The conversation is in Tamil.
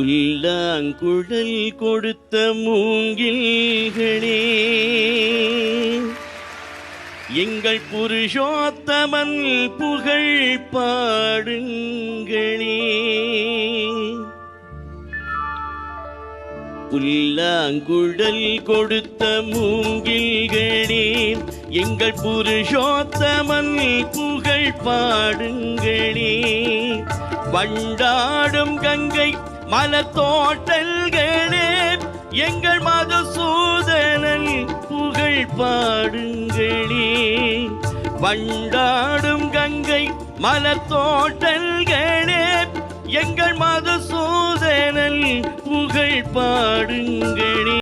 புல்லாங்குழல் கொடுத்த மூங்கில்களே, எங்கள் புருஷோத்தமன் புகழ் பாடுங்களே. புல்லாங்குழல் கொடுத்த மூங்கில்களே, எங்கள் புருஷோத்தமன் புகழ் பாடுங்களே. வண்டாடும் கங்கை மலத்தோட்டல்களே, எங்கள் மதுசூதனன் புகழ் பாடுங்களே. வண்டாடும் கங்கை மலத்தோட்டல்களே, எங்கள் மதுசூதனன் புகழ் பாடுங்களே.